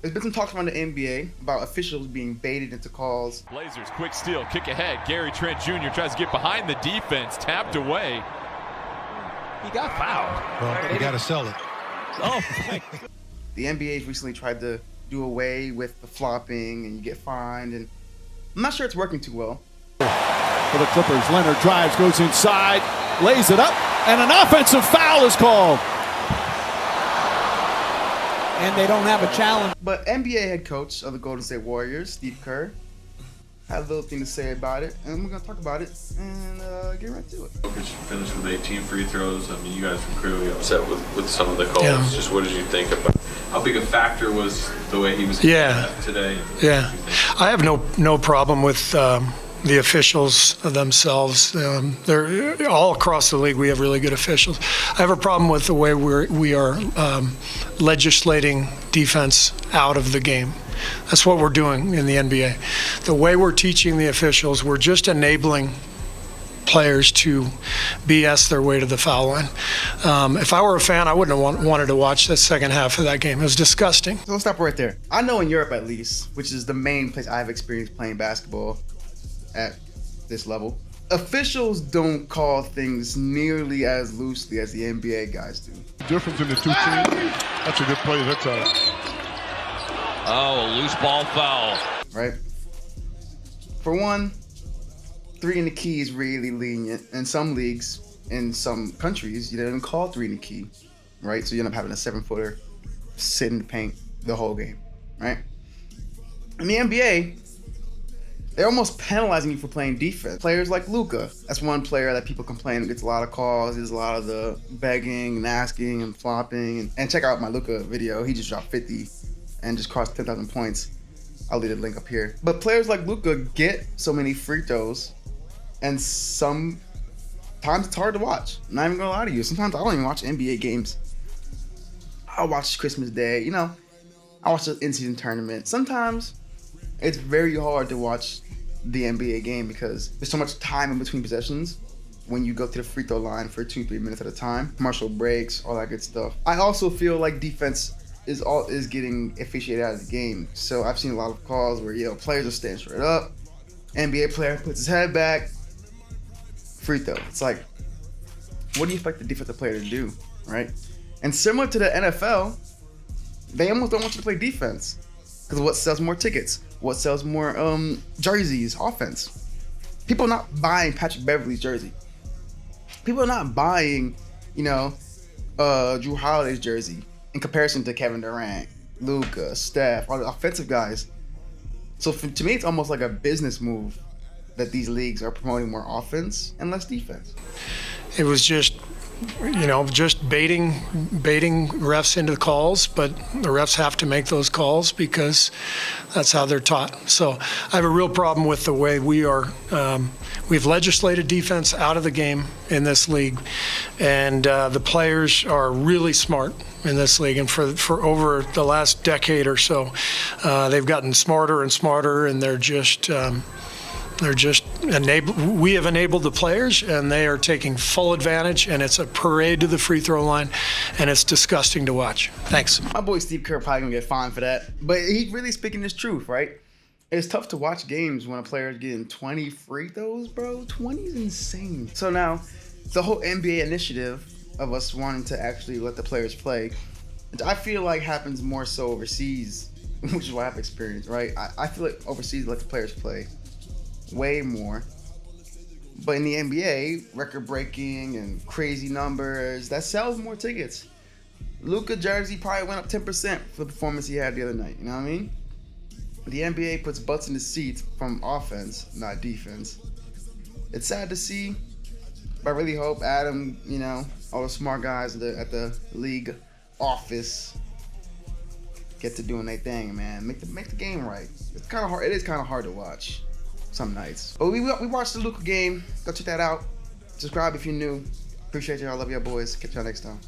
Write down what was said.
There's been some talks around the NBA about officials being baited into calls. Blazers, quick steal, kick ahead. Gary Trent Jr. tries to get behind the defense, tapped away. He got fouled. Well, you got to sell it. Oh, my. The NBA's recently tried to do away with the flopping and you get fined, and I'm not sure it's working too well. For the Clippers, Leonard drives, goes inside, lays it up, and an offensive foul is called. And they don't have a challenge. But NBA head coach of the Golden State Warriors, Steve Kerr, had a little thing to say about it, and we're going to talk about it and get right to it. Jokic finished with 18 free throws. I mean, you guys were clearly upset with some of the calls. Yeah. Just what did you think about how big a factor was the way he was today? Yeah, I have no problem with the officials themselves. They're all across the league. We have really good officials. I have a problem with the way we are legislating defense out of the game. That's what we're doing in the NBA. The way we're teaching the officials, we're just enabling players to BS their way to the foul line. If I were a fan, I wouldn't have wanted to watch the second half of that game. It was disgusting. So let's stop right there. I know in Europe, at least, which is the main place I've experienced playing basketball at this level, officials don't call things nearly as loosely as the NBA guys do. Difference in the two teams. That's a good play. That's Oh, a loose ball foul. Right? For one, 3 in the key is really lenient. In some leagues, in some countries, you don't even call 3 in the key, right? So you end up having a 7-footer sit in the paint the whole game, right? In the NBA, they're almost penalizing you for playing defense. Players like Luka, that's one player that people complain gets a lot of calls. There's a lot of the begging and asking and flopping. And check out my Luka video. He just dropped 50 and just crossed 10,000 points. I'll leave the link up here. But players like Luka get so many free throws, and sometimes it's hard to watch. I'm not even gonna lie to you. Sometimes I don't even watch NBA games. I'll watch Christmas Day, I watch the in-season tournament. Sometimes it's very hard to watch the NBA game because there's so much time in between possessions when you go to the free throw line for 2-3 minutes at a time, commercial breaks, all that good stuff. I also feel like defense is getting officiated out of the game. So I've seen a lot of calls where players are standing straight up, NBA player puts his head back, free throw. It's like, what do you expect the defensive player to do, right? And similar to the NFL, they almost don't want you to play defense because what sells more tickets? What sells more jerseys? Offense. People are not buying Patrick Beverley's jersey. People are not buying, Drew Holiday's jersey in comparison to Kevin Durant, Luka, Steph, all the offensive guys. So to me, it's almost like a business move that these leagues are promoting more offense and less defense. It was just baiting refs into the calls, but the refs have to make those calls because that's how they're taught. So I have a real problem with the way we've legislated defense out of the game in this league, and the players are really smart in this league, and for over the last decade or so, they've gotten smarter and smarter, and they're just we have enabled the players, and they are taking full advantage, and it's a parade to the free throw line, and it's disgusting to watch. Thanks. My boy Steve Kerr probably gonna get fined for that, but he's really speaking his truth, right? It's tough to watch games when a player is getting 20 free throws, bro. 20 is insane. So now, the whole NBA initiative of us wanting to actually let the players play, I feel like happens more so overseas, which is what I've experienced, right? I feel like overseas let the players play way more. But in the NBA, record-breaking and crazy numbers, that sells more tickets. Luka jersey probably went up 10% for the performance he had the other night, you know what I mean? The NBA puts butts in the seats from offense, not defense. It's sad to see, but I really hope Adam, all the smart guys at the league office get to doing their thing, man. Make the game right. It's kind of hard. It is kind of hard to watch some nights. But we watched the Luka game. Go check that out. Subscribe if you're new. Appreciate y'all. Love y'all boys. Catch y'all next time.